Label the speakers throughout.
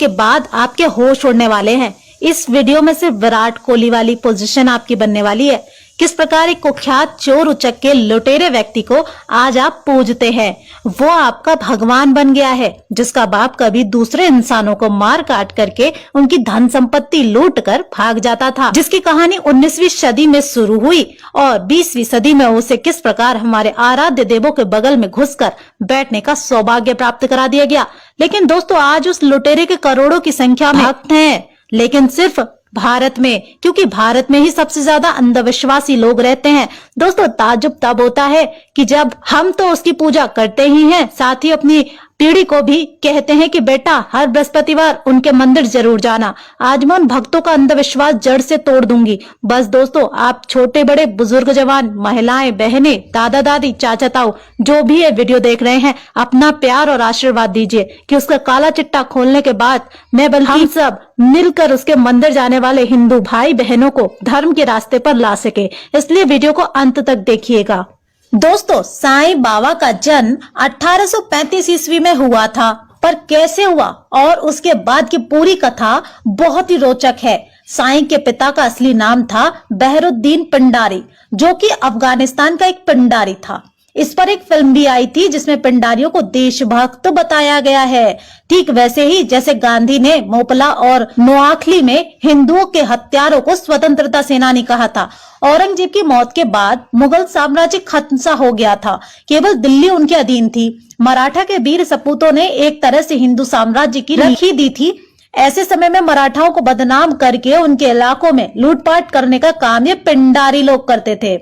Speaker 1: के बाद आपके होश उड़ने वाले हैं। इस वीडियो में सिर्फ विराट कोहली वाली पोजीशन आपकी बनने वाली है। किस प्रकार एक कुख्यात चोर उचक्के लुटेरे व्यक्ति को आज आप पूजते हैं, वो आपका भगवान बन गया है, जिसका बाप कभी दूसरे इंसानों को मार काट करके उनकी धन संपत्ति लूट कर भाग जाता था, जिसकी कहानी 19वीं सदी में शुरू हुई और 20वीं सदी में उसे किस प्रकार हमारे आराध्य देवों के बगल में घुसकर बैठने का सौभाग्य प्राप्त करा दिया गया। लेकिन दोस्तों, आज उस लुटेरे के करोड़ों की संख्या में भक्त हैं, लेकिन सिर्फ भारत में, क्योंकि भारत में ही सबसे ज्यादा अंधविश्वासी लोग रहते हैं। दोस्तों, ताज्जुब तब होता है कि जब हम तो उसकी पूजा करते ही हैं, साथ ही अपनी पीढ़ी को भी कहते हैं कि बेटा हर बृहस्पतिवार उनके मंदिर जरूर जाना। आज मैं उन भक्तों का अंधविश्वास जड़ से तोड़ दूंगी। बस दोस्तों, आप छोटे बड़े बुजुर्ग जवान, महिलाएं, बहनें, दादा दादी, चाचा ताऊ, जो भी ये वीडियो देख रहे हैं, अपना प्यार और आशीर्वाद दीजिए कि उसका काला चिट्टा खोलने के बाद मैं बल्कि हम सब मिलकर उसके मंदिर जाने वाले हिंदू भाई बहनों को धर्म के रास्ते पर ला सके। इसलिए वीडियो को अंत तक देखिएगा। दोस्तों, साईं बाबा का जन्म 1835 ईस्वी में हुआ था, पर कैसे हुआ और उसके बाद की पूरी कथा बहुत ही रोचक है। साईं के पिता का असली नाम था बहरुद्दीन पिंडारी, जो कि अफगानिस्तान का एक पिंडारी था। इस पर एक फिल्म भी आई थी जिसमें पिंडारियों को देशभक्त बताया गया है, ठीक वैसे ही जैसे गांधी ने मोपला और नोआखली में हिंदुओं के हत्यारों को स्वतंत्रता सेनानी कहा था। औरंगजेब की मौत के बाद मुगल साम्राज्य खत्म सा हो गया था, केवल दिल्ली उनके अधीन थी। मराठा के वीर सपूतों ने एक तरह से हिंदू साम्राज्य की रखी दी थी। ऐसे समय में मराठाओं को बदनाम करके उनके इलाकों में लूटपाट करने का काम ये पिंडारी लोग करते थे।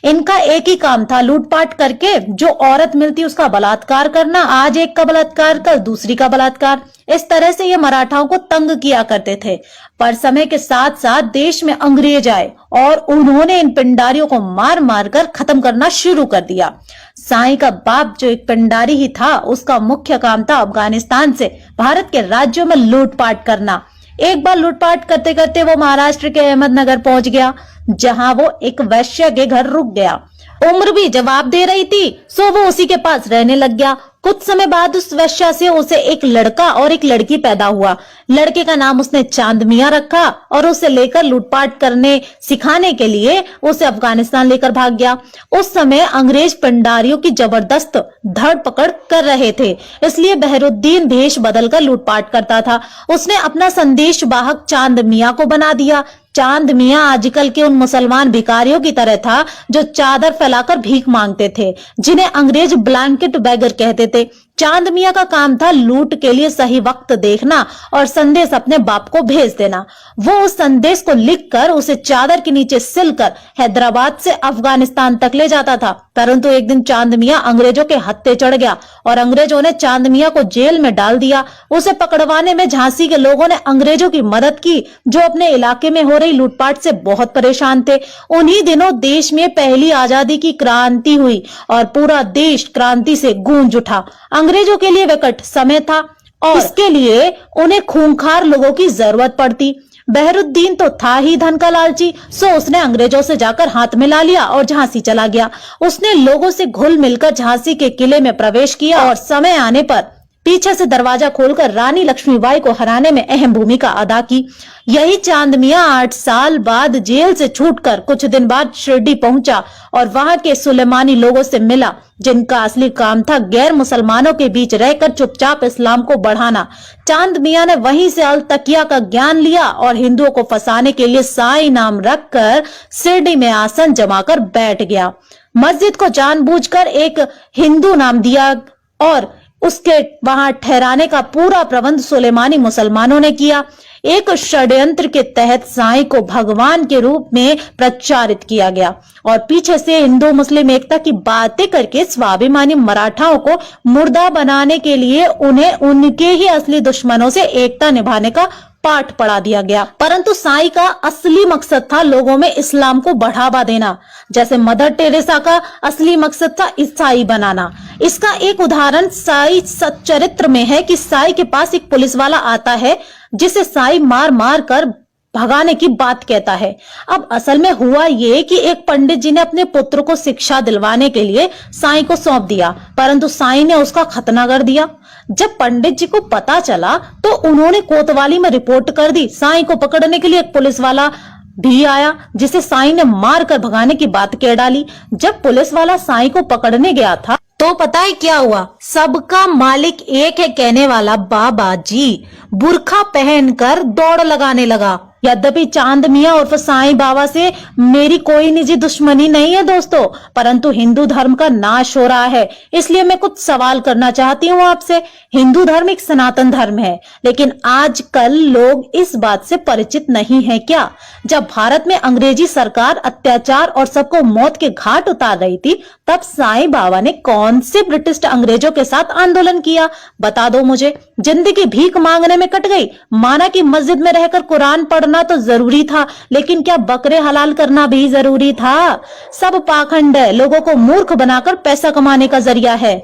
Speaker 1: इनका एक ही काम था, लूटपाट करके जो औरत मिलती उसका बलात्कार करना, आज एक का बलात्कार कल दूसरी का बलात्कार। इस तरह से ये मराठाओं को तंग किया करते थे। पर समय के साथ साथ देश में अंग्रेज आए और उन्होंने इन पिंडारियों को मार मार कर खत्म करना शुरू कर दिया। साईं का बाप जो एक पिंडारी ही था, उसका मुख्य काम था अफगानिस्तान से भारत के राज्यों में लूटपाट करना। एक बार लूटपाट करते करते वो महाराष्ट्र के अहमदनगर पहुंच गया, जहां वो एक वैश्य के घर रुक गया। उम्र भी जवाब दे रही थी, सो वो उसी के पास रहने लग गया। कुछ समय बाद उस वैश्या से उसे एक लड़का और एक लड़की पैदा हुआ। लड़के का नाम उसने चांद मियां रखा और उसे लेकर लूटपाट करने सिखाने के लिए उसे अफगानिस्तान लेकर भाग गया। उस समय अंग्रेज पिंडारियों की जबरदस्त धर पकड़ कर रहे थे, इसलिए बहरुद्दीन भेष बदलकर लूटपाट करता था। उसने अपना संदेश वाहक चांद मियां को बना दिया। चांद मियां आजकल के उन मुसलमान भिखारियों की तरह था जो चादर फैलाकर भीख मांगते थे, जिन्हें अंग्रेज ब्लैंकेट बैगर कहते थे। चांद मियां का काम था लूट के लिए सही वक्त देखना और संदेश अपने बाप को भेज देना। वो उस संदेश को लिखकर उसे चादर के नीचे सिलकर हैदराबाद से अफगानिस्तान तक ले जाता था। परंतु एक दिन चांद मियां अंग्रेजों के हत्थे चढ़ गया और अंग्रेजों ने चांद मियां को जेल में डाल दिया। उसे पकड़वाने में झांसी के लोगों ने अंग्रेजों की मदद की, जो अपने इलाके में हो रही लूटपाट से बहुत परेशान थे। उन्हीं दिनों देश में पहली आजादी की क्रांति हुई और पूरा देश क्रांति से गूंज उठा। अंग्रेजों के लिए विकट समय था और इसके लिए उन्हें खूंखार लोगों की जरूरत पड़ती। बहरुद्दीन तो था ही धन का लालची, सो उसने अंग्रेजों से जाकर हाथ मिला लिया और झांसी चला गया। उसने लोगों से घुल मिलकर झांसी के किले में प्रवेश किया और समय आने पर पीछे से दरवाजा खोलकर रानी लक्ष्मीबाई को हराने में अहम भूमिका अदा की। यही चांद मियां 8 साल बाद जेल से छूटकर कुछ दिन बाद शिरडी पहुंचा और वहां के सुलेमानी लोगों से मिला, जिनका असली काम था गैर मुसलमानों के बीच रहकर चुपचाप इस्लाम को बढ़ाना। चांद मियां ने वहीं से अल तकिया का ज्ञान लिया और हिंदुओं को फंसाने के लिए साईं नाम रखकर शिरडी में आसन जमाकर बैठ गया। मस्जिद को जानबूझकर एक हिंदू नाम दिया और उसके वहां ठहराने का पूरा प्रबंध सुलेमानी मुसलमानों ने किया। एक षड्यंत्र के तहत साईं को भगवान के रूप में प्रचारित किया गया और पीछे से हिंदू मुस्लिम एकता की बातें करके स्वाभिमानी मराठाओं को मुर्दा बनाने के लिए उन्हें उनके ही असली दुश्मनों से एकता निभाने का पाठ पढ़ा दिया गया। परंतु साईं का असली मकसद था लोगों में इस्लाम को बढ़ावा देना, जैसे मदर टेरेसा का असली मकसद था ईसाई बनाना। इसका एक उदाहरण साईं सच्चरित्र में है कि साईं के पास एक पुलिस वाला आता है जिसे साईं मार मार कर भगाने की बात कहता है। अब असल में हुआ ये कि एक पंडित जी ने अपने पुत्र को शिक्षा दिलवाने के लिए साईं को सौंप दिया, परंतु साईं ने उसका खतना कर दिया। जब पंडित जी को पता चला तो उन्होंने कोतवाली में रिपोर्ट कर दी। साईं को पकड़ने के लिए एक पुलिस वाला भी आया, जिसे साईं ने मार कर भगाने की बात कह डाली। जब पुलिस वाला साईं को पकड़ने गया था तो पता है क्या हुआ? सबका मालिक एक है कहने वाला बाबा जी बुर्खा पहनकर दौड़ लगाने लगा। यद्यपि चांद मियां उर्फ साईं बाबा से मेरी कोई निजी दुश्मनी नहीं है दोस्तों, परंतु हिंदू धर्म का नाश हो रहा है, इसलिए मैं कुछ सवाल करना चाहती हूँ आपसे। हिंदू धर्म एक सनातन धर्म है, लेकिन आजकल लोग इस बात से परिचित नहीं है क्या? जब भारत में अंग्रेजी सरकार अत्याचार और सबको मौत के घाट उतार रही थी, तब साईं बाबा ने कौन से ब्रिटिश अंग्रेजों के साथ आंदोलन किया? बता दो मुझे। जिंदगी भीख मांगने में कट गई। माना कि मस्जिद में रहकर कुरान पढ़ना तो जरूरी था, लेकिन क्या बकरे हलाल करना भी जरूरी था? सब पाखंड है, लोगों को मूर्ख बनाकर पैसा कमाने का जरिया है।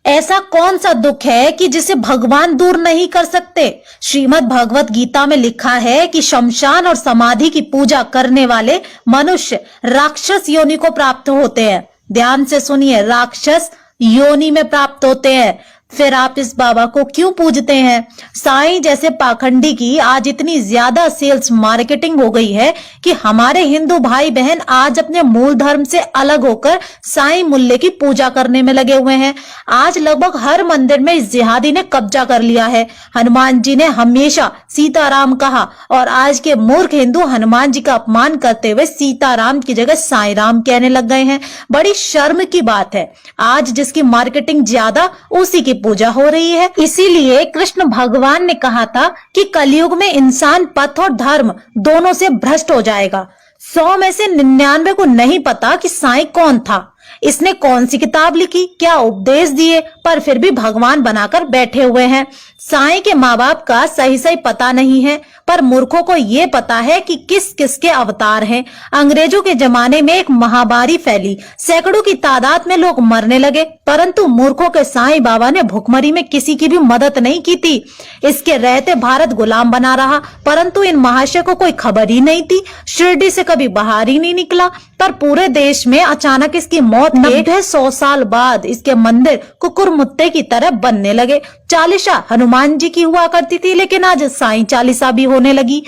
Speaker 1: ऐसा कौन सा दुख है कि जिसे भगवान दूर नहीं कर सकते? श्रीमद् भगवत गीता में लिखा है कि शमशान और समाधि की पूजा करने वाले मनुष्य राक्षस योनि को प्राप्त होते हैं। ध्यान से सुनिए, राक्षस योनि में प्राप्त होते हैं। फिर आप इस बाबा को क्यों पूजते हैं? साईं जैसे पाखंडी की आज इतनी ज्यादा सेल्स मार्केटिंग हो गई है कि हमारे हिंदू भाई बहन आज अपने मूल धर्म से अलग होकर साईं मुल्ले की पूजा करने में लगे हुए हैं। आज लगभग हर मंदिर में इस जिहादी ने कब्जा कर लिया है। हनुमान जी ने हमेशा सीताराम कहा और आज के मूर्ख हिंदू हनुमान जी का अपमान करते हुए सीताराम की जगह साईं राम कहने लग गए हैं। बड़ी शर्म की बात है। आज जिसकी मार्केटिंग ज्यादा उसी की पूजा हो रही है। इसीलिए कृष्ण भगवान ने कहा था कि कलयुग में इंसान पथ और धर्म दोनों से भ्रष्ट हो जाएगा। 100 में से 99 को नहीं पता कि साईं कौन था, इसने कौन सी किताब लिखी, क्या उपदेश दिए, पर फिर भी भगवान बनाकर बैठे हुए हैं। साईं के माँ बाप का सही सही पता नहीं है, पर मूर्खों को ये पता है कि किस किस के अवतार हैं। अंग्रेजों के जमाने में एक महामारी फैली, सैकड़ों की तादाद में लोग मरने लगे, परंतु मूर्खों के साईं बाबा ने भुखमरी में किसी की भी मदद नहीं की थी। इसके रहते भारत गुलाम बना रहा, परंतु इन महाशय को कोई खबर ही नहीं थी। शिरडी से कभी बाहर ही नहीं निकला, पर पूरे देश में अचानक इसकी मौत के 90-100 साल बाद इसके मंदिर कुकुर मुत्ते की तरह बनने लगे। चालीसा हनुमान जी की हुआ करती थी, लेकिन आज साईं चालीसा भी होने लगी।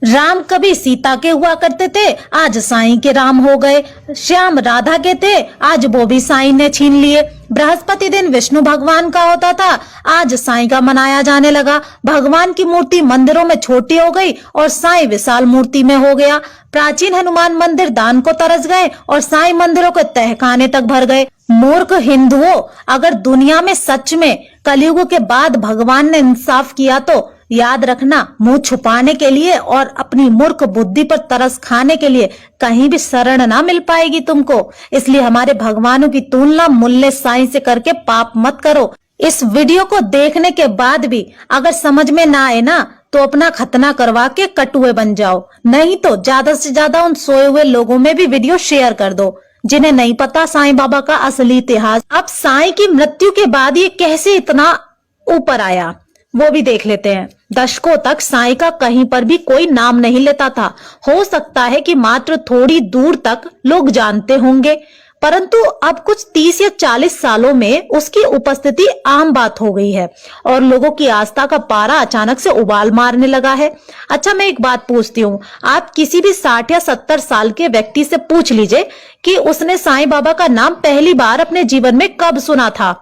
Speaker 1: राम कभी सीता के हुआ करते थे, आज साईं के राम हो गए। श्याम राधा के थे, आज वो भी साईं ने छीन लिए। बृहस्पति दिन विष्णु भगवान का होता था, आज साईं का मनाया जाने लगा। भगवान की मूर्ति मंदिरों में छोटी हो गई और साईं विशाल मूर्ति में हो गया। प्राचीन हनुमान मंदिर दान को तरस गए और साईं मंदिरों के तहखाने तक भर गए। मूर्ख हिंदुओं, अगर दुनिया में सच में कलयुग के बाद भगवान ने इंसाफ किया तो याद रखना, मुंह छुपाने के लिए और अपनी मूर्ख बुद्धि पर तरस खाने के लिए कहीं भी शरण ना मिल पाएगी तुमको। इसलिए हमारे भगवानों की तुलना मुल्ले साईं से करके पाप मत करो। इस वीडियो को देखने के बाद भी अगर समझ में ना आए ना, तो अपना खतना करवा के कटुए बन जाओ, नहीं तो ज्यादा से ज्यादा उन सोए हुए लोगों में भी वीडियो शेयर कर दो जिन्हें नहीं पता साईं बाबा का असली इतिहास। अब साईं की मृत्यु के बाद ये कैसे इतना ऊपर आया वो भी देख लेते हैं। दशकों तक साईं का कहीं पर भी कोई नाम नहीं लेता था। हो सकता है कि मात्र थोड़ी दूर तक लोग जानते होंगे, परंतु अब कुछ 30 या 40 सालों में उसकी उपस्थिति आम बात हो गई है और लोगों की आस्था का पारा अचानक से उबाल मारने लगा है। अच्छा, मैं एक बात पूछती हूँ, आप किसी भी 60 या 70 साल के व्यक्ति से पूछ लीजिए कि उसने साईं बाबा का नाम पहली बार अपने जीवन में कब सुना था।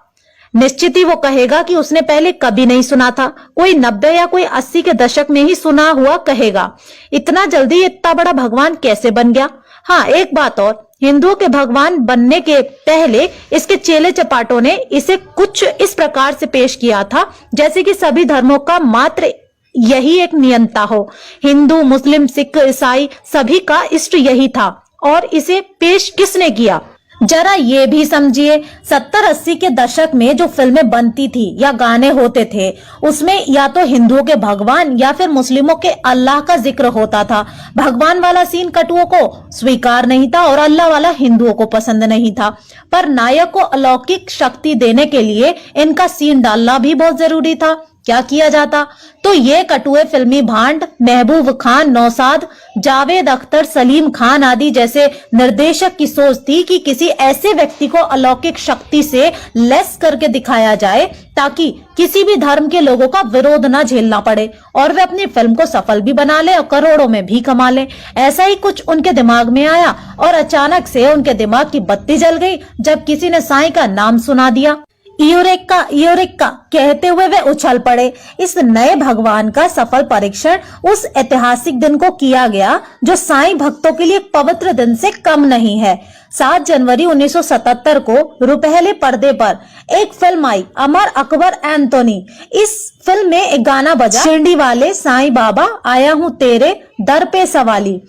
Speaker 1: निश्चित ही वो कहेगा कि उसने पहले कभी नहीं सुना था। कोई 90 या कोई 80 के दशक में ही सुना हुआ कहेगा। इतना जल्दी इतना बड़ा भगवान कैसे बन गया? हाँ, एक बात और, हिंदुओं के भगवान बनने के पहले इसके चेले चपाटों ने इसे कुछ इस प्रकार से पेश किया था जैसे कि सभी धर्मों का मात्र यही एक नियंता हो। हिंदू, मुस्लिम, सिख, ईसाई सभी का इष्ट यही था। और इसे पेश किसने किया? जरा ये भी समझिए, 70-80 के दशक में जो फिल्में बनती थी या गाने होते थे, उसमें या तो हिंदुओं के भगवान या फिर मुस्लिमों के अल्लाह का जिक्र होता था। भगवान वाला सीन कटुओं को स्वीकार नहीं था और अल्लाह वाला हिंदुओं को पसंद नहीं था। पर नायक को अलौकिक शक्ति देने के लिए इनका सीन डालना भी बहुत जरूरी था। क्या किया जाता? तो ये कटुए फिल्मी भांड महबूब खान, नौशाद, जावेद अख्तर, सलीम खान आदि जैसे निर्देशक की सोच थी कि किसी ऐसे व्यक्ति को अलौकिक शक्ति से लेस करके दिखाया जाए ताकि किसी भी धर्म के लोगों का विरोध न झेलना पड़े और वे अपनी फिल्म को सफल भी बना ले और करोड़ों में भी कमा ले। ऐसा ही कुछ उनके दिमाग में आया और अचानक से उनके दिमाग की बत्ती जल गई जब किसी ने साईं का नाम सुना दिया। यूरेका यूरेका कहते हुए वे उछल पड़े। इस नए भगवान का सफल परीक्षण उस ऐतिहासिक दिन को किया गया जो साईं भक्तों के लिए एक पवित्र दिन से कम नहीं है। 7 जनवरी 1977 को रुपहले पर्दे पर एक फिल्म आई, अमर अकबर एंथोनी। इस फिल्म में एक गाना बजा, शिरडी वाले साईं बाबा आया हूँ तेरे दर पे सवाली।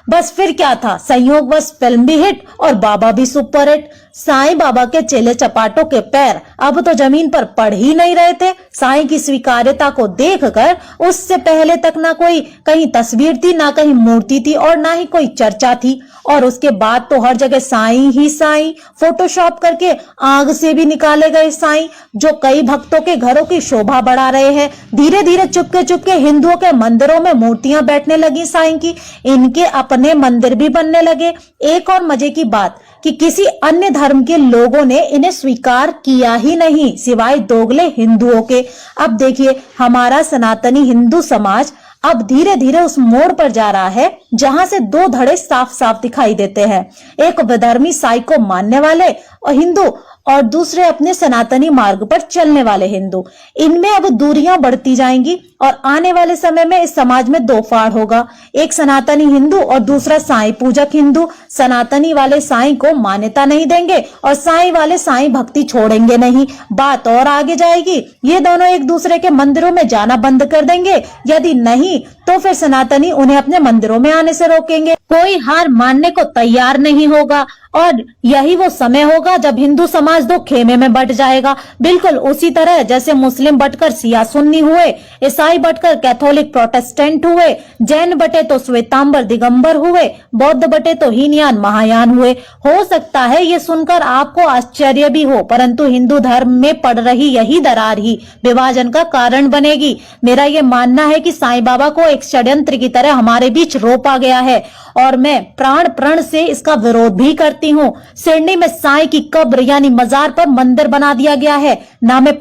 Speaker 1: बस फिर क्या था, संयोगवश फिल्म भी हिट और बाबा भी सुपरहिट। साईं बाबा के चेले चपाटों के पैर अब तो जमीन पर पड़ ही नहीं रहे थे। साईं की स्वीकार्यता को देखकर उससे पहले तक ना कोई कहीं तस्वीर थी, ना कहीं मूर्ति थी और ना ही कोई चर्चा थी। और उसके बाद तो हर जगह साईं ही साईं, फोटोशॉप करके आग से भी निकाले गए साईं जो कई भक्तों के घरों की शोभा बढ़ा रहे हैं। धीरे धीरे चुपके चुपके हिंदुओं के मंदिरों में मूर्तियां बैठने लगी साईं की, इनके अपने मंदिर भी बनने लगे। एक और मजे की बात कि किसी अन्य धर्म के लोगों ने इन्हें स्वीकार किया ही नहीं सिवाय दोगले हिंदुओं के। अब देखिए, हमारा सनातनी हिंदू समाज अब धीरे धीरे उस मोड़ पर जा रहा है जहां से 2 धड़े साफ साफ दिखाई देते हैं। एक विधर्मी साईं को मानने वाले और हिंदू और दूसरे अपने सनातनी मार्ग पर चलने वाले हिंदू। इनमें अब दूरियां बढ़ती जाएंगी और आने वाले समय में इस समाज में 2 फाड़ होगा, एक सनातनी हिंदू और दूसरा साईं पूजक हिंदू। सनातनी वाले साईं को मान्यता नहीं देंगे और साईं वाले साईं भक्ति छोड़ेंगे नहीं। बात और आगे जाएगी, ये दोनों एक दूसरे के मंदिरों में जाना बंद कर देंगे, यदि नहीं तो फिर सनातनी उन्हें अपने मंदिरों में आने से रोकेंगे। कोई हार मानने को तैयार नहीं होगा और यही वो समय होगा जब हिंदू समाज 2 खेमे में बंट जाएगा। बिल्कुल उसी तरह जैसे मुस्लिम बटकर शिया सुन्नी हुए, ईसाई बटकर कैथोलिक प्रोटेस्टेंट हुए, जैन बटे तो श्वेतांबर दिगंबर हुए, बौद्ध बटे तो हीनयान महायान हुए। हो सकता है ये सुनकर आपको आश्चर्य भी हो, परंतु हिंदू धर्म में पड़ रही यही दरार ही विभाजन का कारण बनेगी। मेरा ये मानना है कि साईं बाबा को एक षड्यंत्र की तरह हमारे बीच रोपा गया है और मैं प्राण प्रण से इसका विरोध भी करती हूँ। सिडनी में साईं की कब्र यानी मजार पर मंदिर बना दिया गया है। ना मैं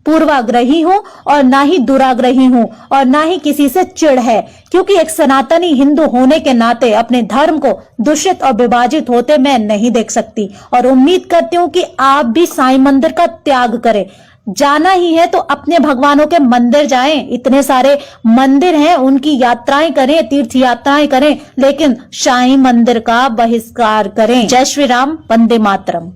Speaker 1: पूर्वाग्रही हूँ और ना ही दुराग्रही हूँ और ना ही किसी से चिढ़ है, क्योंकि एक सनातनी हिंदू होने के नाते अपने धर्म को दूषित और विभाजित होते मैं नहीं देख सकती और उम्मीद करती हूँ कि आप भी साईं मंदिर का त्याग करें। जाना ही है तो अपने भगवानों के मंदिर जाएं, इतने सारे मंदिर हैं, उनकी यात्राएं करें, तीर्थ यात्राएं करें, लेकिन साईं मंदिर का बहिष्कार करें। जय श्री राम, वंदे मातरम।